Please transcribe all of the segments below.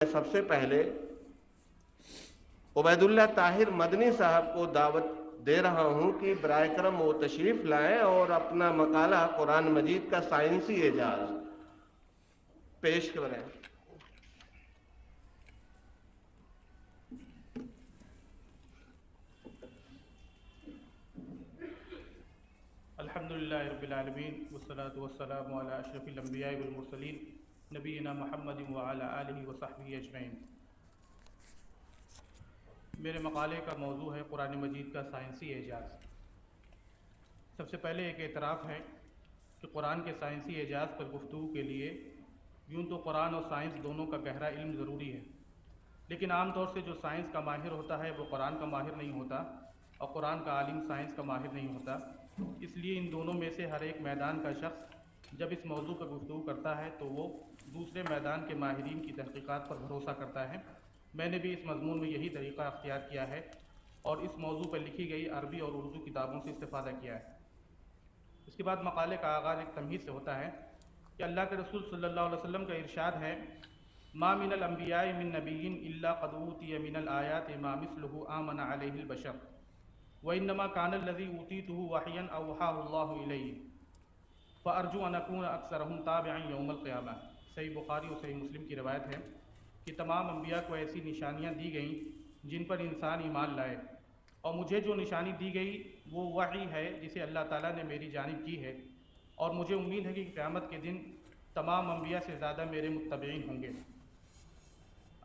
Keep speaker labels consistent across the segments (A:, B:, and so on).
A: سب سے پہلے عبید اللہ طاہر مدنی صاحب کو دعوت دے رہا ہوں کہ برائے کرم وہ تشریف لائیں اور اپنا مقالہ قرآن مجید کا سائنسی اعجاز پیش کریں۔
B: الحمدللہ رب العالمین والصلاة والسلام علی اشرف الانبیاء والمرسلین نبینا محمد وعلی آلہ وصحبہ اجمعین۔ میرے مقالے کا موضوع ہے قرآن مجید کا سائنسی اعجاز۔ سب سے پہلے ایک اعتراف ہے کہ قرآن کے سائنسی اعجاز پر گفتگو کے لیے یوں تو قرآن اور سائنس دونوں کا گہرا علم ضروری ہے، لیکن عام طور سے جو سائنس کا ماہر ہوتا ہے وہ قرآن کا ماہر نہیں ہوتا، اور قرآن کا عالم سائنس کا ماہر نہیں ہوتا۔ اس لیے ان دونوں میں سے ہر ایک میدان کا شخص جب اس موضوع پر گفتگو کرتا ہے تو وہ دوسرے میدان کے ماہرین کی تحقیقات پر بھروسہ کرتا ہے۔ میں نے بھی اس مضمون میں یہی طریقہ اختیار کیا ہے اور اس موضوع پر لکھی گئی عربی اور اردو کتابوں سے استفادہ کیا ہے۔ اس کے بعد مقالے کا آغاز ایک تمہید سے ہوتا ہے کہ اللہ کے رسول صلی اللہ علیہ وسلم کا ارشاد ہے، ما من الانبیاء من نبی الا قد اوتی من الآیات ما مثلہ آمن علیہ البشر وانما کان الذی اوتیتہ وحیا اوحاہ اللہ الیہ فارجو ان اکون اکثرہم تابعا یوم القیامہ۔ صحیح بخاری اور صحیح مسلم کی روایت ہے کہ تمام انبیاء کو ایسی نشانیاں دی گئیں جن پر انسان ایمان لائے، اور مجھے جو نشانی دی گئی وہ وحی ہے جسے اللہ تعالیٰ نے میری جانب کی ہے، اور مجھے امید ہے کہ قیامت کے دن تمام انبیاء سے زیادہ میرے متبعین ہوں گے۔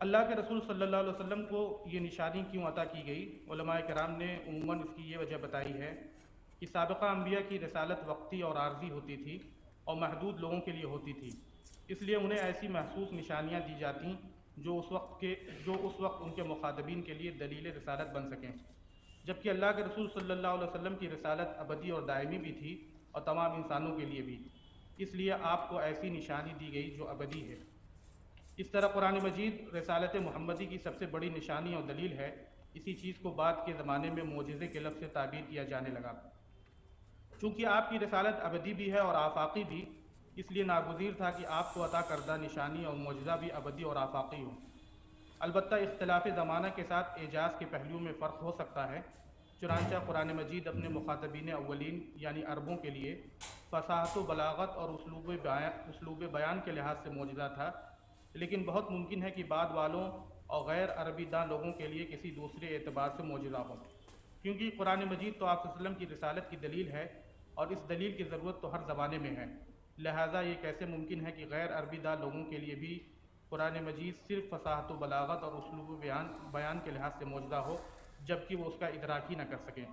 B: اللہ کے رسول صلی اللہ علیہ وسلم کو یہ نشانی کیوں عطا کی گئی؟ علماء کرام نے عموماً اس کی یہ وجہ بتائی ہے کہ سابقہ انبیاء کی رسالت وقتی اور عارضی ہوتی تھی اور محدود لوگوں کے لیے ہوتی تھی، اس لیے انہیں ایسی محسوس نشانیاں دی جاتیں جو اس وقت ان کے مخاطبین کے لیے دلیل رسالت بن سکیں، جبکہ اللہ کے رسول صلی اللہ علیہ وسلم کی رسالت ابدی اور دائمی بھی تھی اور تمام انسانوں کے لیے بھی، اس لیے آپ کو ایسی نشانی دی گئی جو ابدی ہے۔ اس طرح قرآن مجید رسالت محمدی کی سب سے بڑی نشانی اور دلیل ہے۔ اسی چیز کو بعد کے زمانے میں معجزے کے لفظ سے تعبیر کیا جانے لگا۔ چونکہ آپ کی رسالت ابدی بھی ہے اور آفاقی بھی، اس لیے ناگزیر تھا کہ آپ کو عطا کردہ نشانی اور معجزہ بھی ابدی اور آفاقی ہو۔ البتہ اختلاف زمانہ کے ساتھ اعجاز کے پہلوؤں میں فرق ہو سکتا ہے، چنانچہ قرآن مجید اپنے مخاطبین اولین یعنی عربوں کے لیے فصاحت و بلاغت اور اسلوب بیان کے لحاظ سے معجزہ تھا، لیکن بہت ممکن ہے کہ بعد والوں اور غیر عربی داں لوگوں کے لیے کسی دوسرے اعتبار سے معجزہ ہو، کیونکہ قرآن مجید تو آپ صلی اللہ علیہ وسلم کی رسالت کی دلیل ہے اور اس دلیل کی ضرورت تو ہر زمانے میں ہے، لہٰذا یہ کیسے ممکن ہے کہ غیر عربی داں لوگوں کے لیے بھی قرآن مجید صرف فصاحت و بلاغت اور اسلوب بیان کے لحاظ سے معجزہ ہو جبکہ وہ اس کا ادراک ہی نہ کر سکیں۔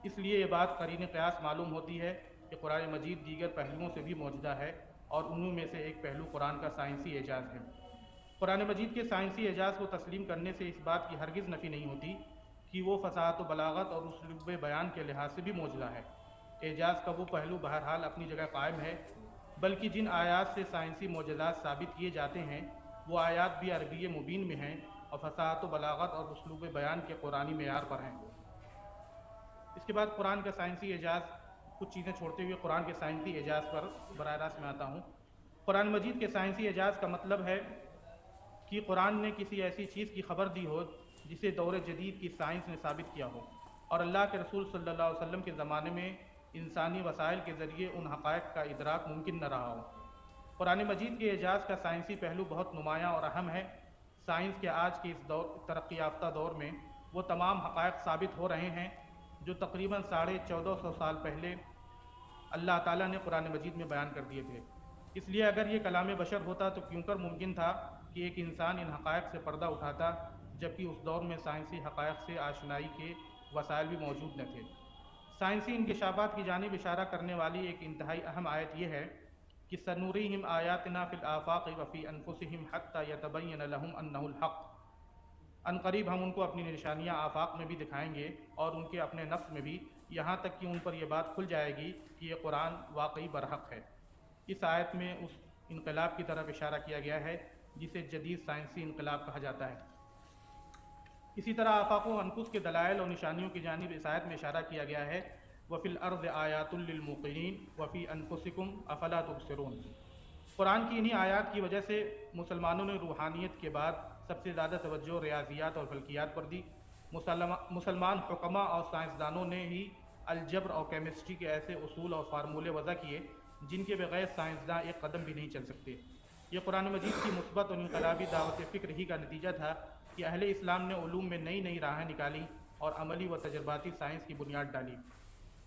B: اس لیے یہ بات قرین قیاس معلوم ہوتی ہے کہ قرآن مجید دیگر پہلوؤں سے بھی معجزہ ہے، اور انہوں میں سے ایک پہلو قرآن کا سائنسی اعجاز ہے۔ قرآن مجید کے سائنسی اعجاز کو تسلیم کرنے سے اس بات کی ہرگز نفی نہیں ہوتی کہ وہ فصاحت و بلاغت اور اسلوب بیان کے لحاظ سے بھی معجزہ ہے۔ اعجاز کا وہ پہلو بہرحال اپنی جگہ قائم ہے، بلکہ جن آیات سے سائنسی معجزات ثابت کیے جاتے ہیں وہ آیات بھی عربی مبین میں ہیں اور فصاحت و بلاغت اور اسلوب بیان کے قرآنی معیار پر ہیں۔ اس کے بعد قرآن کا سائنسی اعجاز، کچھ چیزیں چھوڑتے ہوئے قرآن کے سائنسی اعجاز پر براہ راست میں آتا ہوں۔ قرآن مجید کے سائنسی اعجاز کا مطلب ہے کہ قرآن نے کسی ایسی چیز کی خبر دی ہو جسے دور جدید کی سائنس نے ثابت کیا ہو، اور اللہ کے رسول صلی اللہ علیہ وسلم کے زمانے میں انسانی وسائل کے ذریعے ان حقائق کا ادراک ممکن نہ رہا ہو۔ قرآن مجید کے اعجاز کا سائنسی پہلو بہت نمایاں اور اہم ہے۔ سائنس کے آج کے اس ترقی یافتہ دور میں وہ تمام حقائق ثابت ہو رہے ہیں جو تقریباً 1450 سال پہلے اللہ تعالیٰ نے قرآن مجید میں بیان کر دیے تھے۔ اس لیے اگر یہ کلام بشر ہوتا تو کیوں کر ممکن تھا کہ ایک انسان ان حقائق سے پردہ اٹھاتا، جبکہ اس دور میں سائنسی حقائق سے آشنائی کے وسائل بھی موجود نہ تھے۔ سائنسی انکشافات کی جانب اشارہ کرنے والی ایک انتہائی اہم آیت یہ ہے کہ سنوريهم آیاتنا فی الآفاق وفی انفسهم حتی یتبین لهم انہ الحق۔ ان قریب ہم ان کو اپنی نشانیاں آفاق میں بھی دکھائیں گے اور ان کے اپنے نفس میں بھی، یہاں تک کہ ان پر یہ بات کھل جائے گی کہ یہ قرآن واقعی برحق ہے۔ اس آیت میں اس انقلاب کی طرف اشارہ کیا گیا ہے جسے جدید سائنسی انقلاب کہا جاتا ہے۔ اسی طرح آفاق و انفس کے دلائل اور نشانیوں کی جانب اس آیت میں اشارہ کیا گیا ہے، وَفِي الْأَرْضِ آیَاتٌ لِّلْمُوقِنِينَ وَفِي أَنفُسِكُمْ أَفَلَا تُبْصِرُونَ۔ قرآن کی انہی آیات کی وجہ سے مسلمانوں نے روحانیت کے بعد سب سے زیادہ توجہ ریاضیات اور فلکیات پر دی۔ مسلمان حکماء اور سائنسدانوں نے ہی الجبر اور کیمسٹری کے ایسے اصول اور فارمولے وضع کیے جن کے بغیر سائنسداں ایک قدم بھی نہیں چل سکتے۔ یہ قرآن مجید کی مثبت اور انقلابی دعوت فکر ہی کا نتیجہ تھا کہ اہل اسلام نے علوم میں نئی نئی راہیں نکالی اور عملی و تجرباتی سائنس کی بنیاد ڈالی۔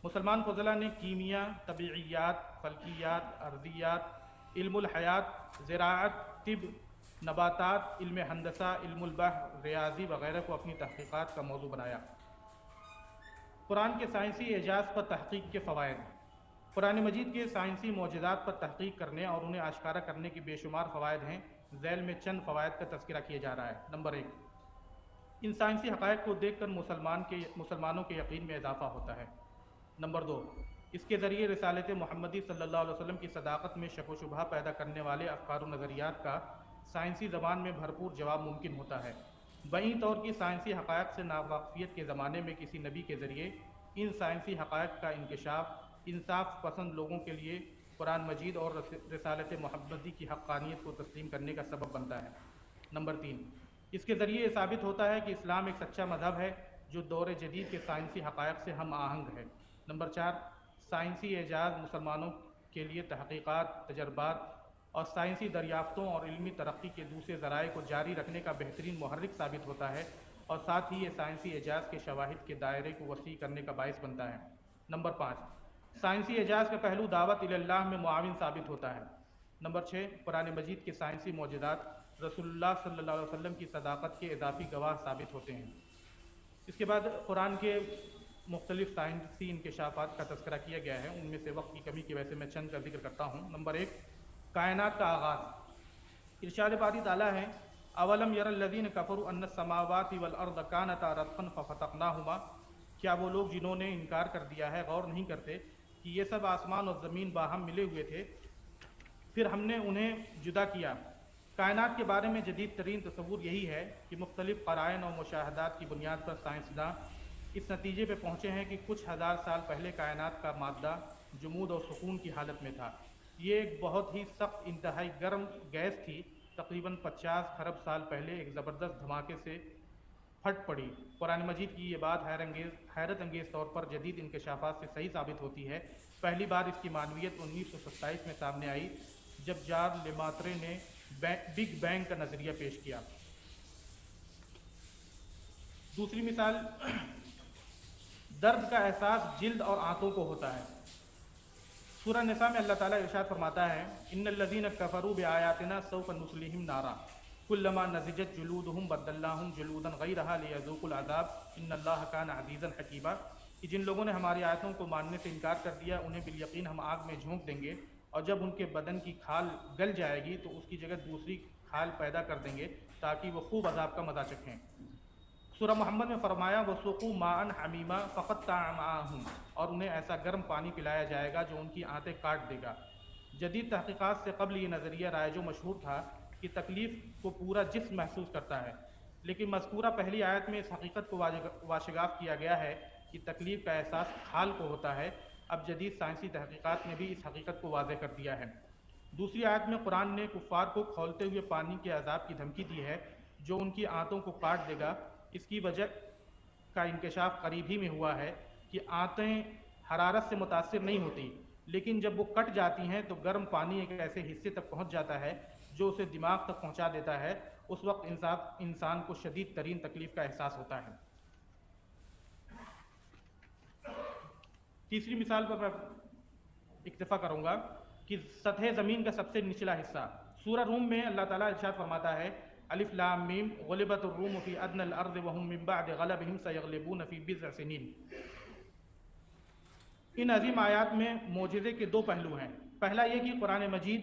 B: مسلمان فضلاء نے کیمیا، طبیعیات، فلکیات، ارضیات، علم الحیات، زراعت، طب، نباتات، علم ہندسہ، علم البحر، ریاضی وغیرہ کو اپنی تحقیقات کا موضوع بنایا۔ قرآن کے سائنسی اعجاز پر تحقیق کے فوائد۔ قرآن مجید کے سائنسی معجزات پر تحقیق کرنے اور انہیں آشکارا کرنے کے بے شمار فوائد ہیں۔ ذیل میں چند فوائد کا تذکرہ کیا جا رہا ہے۔ نمبر 1، ان سائنسی حقائق کو دیکھ کر مسلمانوں کے یقین میں اضافہ ہوتا ہے۔ نمبر 2، اس کے ذریعے رسالت محمدی صلی اللہ علیہ وسلم کی صداقت میں شک و شبہ پیدا کرنے والے افکار و نظریات کا سائنسی زبان میں بھرپور جواب ممکن ہوتا ہے۔ بعین طور کی سائنسی حقائق سے ناواقفیت کے زمانے میں کسی نبی کے ذریعے ان سائنسی حقائق کا انکشاف انصاف پسند لوگوں کے لیے قرآن مجید اور رسالت محمدی کی حقانیت کو تسلیم کرنے کا سبب بنتا ہے۔ نمبر 3، اس کے ذریعے یہ ثابت ہوتا ہے کہ اسلام ایک سچا مذہب ہے جو دور جدید کے سائنسی حقائق سے ہم آہنگ ہے۔ نمبر 4، سائنسی اعجاز مسلمانوں کے لیے تحقیقات، تجربات اور سائنسی دریافتوں اور علمی ترقی کے دوسرے ذرائع کو جاری رکھنے کا بہترین محرک ثابت ہوتا ہے اور ساتھ ہی یہ سائنسی اعجاز کے شواہد کے دائرے کو وسیع کرنے کا باعث بنتا ہے۔ نمبر 5، سائنسی اعجاز کا پہلو دعوت الی اللہ میں معاون ثابت ہوتا ہے۔ نمبر 6، قرآن مجید کے سائنسی معجزات رسول اللہ صلی اللہ علیہ وسلم کی صداقت کے اضافی گواہ ثابت ہوتے ہیں۔ اس کے بعد قرآن کے مختلف سائنسی انکشافات کا تذکرہ کیا گیا ہے، ان میں سے وقت کی کمی کی وجہ سے میں چند کا ذکر کرتا ہوں۔ نمبر 1، کائنات کا آغاز۔ ارشاد باری تعالیٰ ہے، اولم یر الذین کفروا ان السماوات والارض کانتا رتقا ففتقناہما، کیا وہ لوگ جنہوں نے انکار کر دیا ہے غور نہیں کرتے کہ یہ سب آسمان اور زمین باہم ملے ہوئے تھے، پھر ہم نے انہیں جدا کیا۔ کائنات کے بارے میں جدید ترین تصور یہی ہے کہ مختلف قرائن اور مشاہدات کی بنیاد پر سائنسداں اس نتیجے پہ پہنچے ہیں کہ کچھ ہزار سال پہلے کائنات کا مادہ جمود اور سکون کی حالت میں تھا۔ یہ ایک بہت ہی سخت انتہائی گرم گیس تھی، تقریباً 50 خرب سال پہلے ایک زبردست دھماکے سے پھٹ پڑی۔ قرآن مجید کی یہ بات حیرت انگیز طور پر جدید انکشافات سے صحیح ثابت ہوتی ہے۔ پہلی بار اس کی معنویت 1927 میں سامنے آئی جب جان لیماترے نے بگ بینگ کا نظریہ پیش کیا۔ دوسری مثال، درد کا احساس جلد اور آنتوں کو ہوتا ہے۔ سورہ نساء میں اللہ تعالیٰ ارشاد فرماتا ہے، ان الذین کفروا بآیاتنا سوف نصلیہم نارا کلما نضجت جلودہم بدلناہم جلودا غیرہا لیذوقوا العذاب ان اللہ کان عزیزا حکیما، کہ جن لوگوں نے ہماری آیتوں کو ماننے سے انکار کر دیا انہیں بالیقین ہم آگ میں جھونک دیں گے، اور جب ان کے بدن کی کھال گل جائے گی تو اس کی جگہ دوسری کھال پیدا کر دیں گے تاکہ وہ خوب عذاب کا مزہ چکھیں۔ سورہ محمد میں فرمایا، وَسُقُوا مَاءً حَمِيمًا فَقَطَّعَ أَمْعَاءَهُمْ، اور انہیں ایسا گرم پانی پلایا جائے گا جو ان کی آنتیں کاٹ دے گا۔ جدید تحقیقات سے قبل یہ نظریہ رائج و مشہور تھا کہ تکلیف کو پورا جسم محسوس کرتا ہے، لیکن مذکورہ پہلی آیت میں اس حقیقت کو واشگاف کیا گیا ہے کہ تکلیف کا احساس کھال کو ہوتا ہے۔ اب جدید سائنسی تحقیقات نے بھی اس حقیقت کو واضح کر دیا ہے۔ دوسری آیت میں قرآن نے کفار کو کھولتے ہوئے پانی کے عذاب کی دھمکی دی ہے جو ان کی آنتوں کو کاٹ دے گا۔ اس کی وجہ کا انکشاف قریب ہی میں ہوا ہے کہ آنتیں حرارت سے متاثر نہیں ہوتی، لیکن جب وہ کٹ جاتی ہیں تو گرم پانی ایک ایسے حصے تک پہنچ جاتا ہے جو اسے دماغ تک پہنچا دیتا ہے۔ اس وقت انسان کو شدید ترین تکلیف کا احساس ہوتا ہے۔ تیسری مثال پر میں اکتفا کروں گا کہ سطح زمین کا سب سے نچلا حصہ۔ سورہ روم میں اللہ تعالیٰ ارشاد فرماتا ہے، الف لام میم غلبت الروم فی ادنى الارض وهم من بعد غلبهم سيغلبون في بضع سنين۔ ان عظیم آیات میں معجزے کے دو پہلو ہیں۔ پہلا یہ کہ قرآن مجید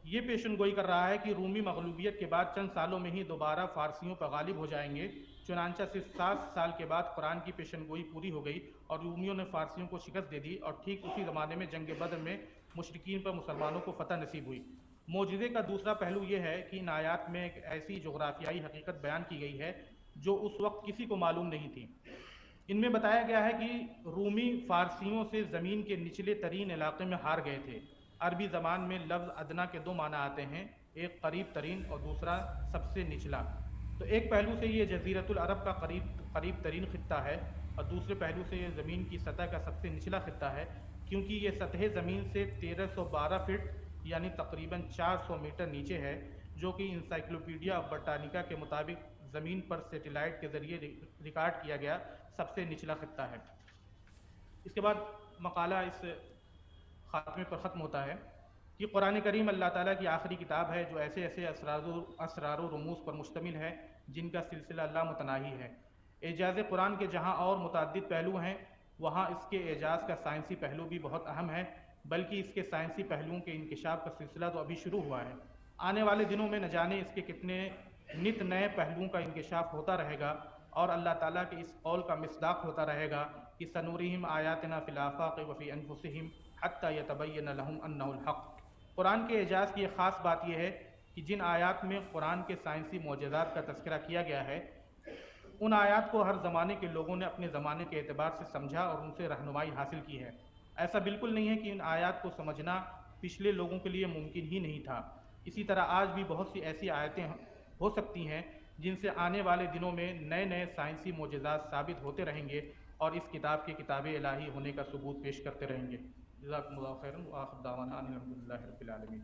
B: یہ پیشن گوئی کر رہا ہے کہ رومی مغلوبیت کے بعد چند سالوں میں ہی دوبارہ فارسیوں پر غالب ہو جائیں گے۔ چنانچہ صرف 7 سال کے بعد قرآن کی پیشن گوئی پوری ہو گئی اور رومیوں نے فارسیوں کو شکست دے دی، اور ٹھیک اسی زمانے میں جنگ بدر میں مشرکین پر مسلمانوں کو فتح نصیب ہوئی۔ معجزے کا دوسرا پہلو یہ ہے کہ ان آیات میں ایک ایسی جغرافیائی حقیقت بیان کی گئی ہے جو اس وقت کسی کو معلوم نہیں تھی۔ ان میں بتایا گیا ہے کہ رومی فارسیوں سے زمین کے نچلے ترین علاقے میں ہار گئے تھے۔ عربی زبان میں لفظ ادنا کے دو معنی آتے ہیں، ایک قریب ترین اور دوسرا سب سے نچلا۔ تو ایک پہلو سے یہ جزیرۃ العرب کا قریب ترین خطہ ہے، اور دوسرے پہلو سے یہ زمین کی سطح کا سب سے نچلا خطہ ہے، کیونکہ یہ سطح زمین سے 1312 فٹ یعنی تقریباً 400 میٹر نیچے ہے، جو کہ انسائکلوپیڈیا آف برٹانیکا کے مطابق زمین پر سیٹلائٹ کے ذریعے ریکارڈ کیا گیا سب سے نچلا خطہ ہے۔ اس کے بعد مقالہ اس خاتمے پر ختم ہوتا ہے کہ قرآن کریم اللہ تعالیٰ کی آخری کتاب ہے جو ایسے ایسے اسرار و رموز پر مشتمل ہے جن کا سلسلہ لامتناہی ہے۔ اعجاز قرآن کے جہاں اور متعدد پہلو ہیں، وہاں اس کے اعجاز کا سائنسی پہلو بھی بہت اہم ہے، بلکہ اس کے سائنسی پہلوؤں کے انکشاف کا سلسلہ تو ابھی شروع ہوا ہے۔ آنے والے دنوں میں نہ جانے اس کے کتنے نت نئے پہلوؤں کا انکشاف ہوتا رہے گا، اور اللہ تعالیٰ کے اس قول کا مصداق ہوتا رہے گا کہ سنورہم آیاتنا فی الآفاق وفی انفسہم حتی یتبین لہم انہ الحق۔ قرآن کے اعجاز کی ایک خاص بات یہ ہے کہ جن آیات میں قرآن کے سائنسی معجزات کا تذکرہ کیا گیا ہے، ان آیات کو ہر زمانے کے لوگوں نے اپنے زمانے کے اعتبار سے سمجھا اور ان سے رہنمائی حاصل کی ہے۔ ایسا بالکل نہیں ہے کہ ان آیات کو سمجھنا پچھلے لوگوں کے لیے ممکن ہی نہیں تھا۔ اسی طرح آج بھی بہت سی ایسی آیتیں ہو سکتی ہیں جن سے آنے والے دنوں میں نئے نئے سائنسی معجزات ثابت ہوتے رہیں گے اور اس کتاب کے کتاب الہی ہونے کا ثبوت پیش کرتے رہیں گے۔ جزاکم اللہ خیرا وآخر دعوانا ان الحمد للہ رب العالمین۔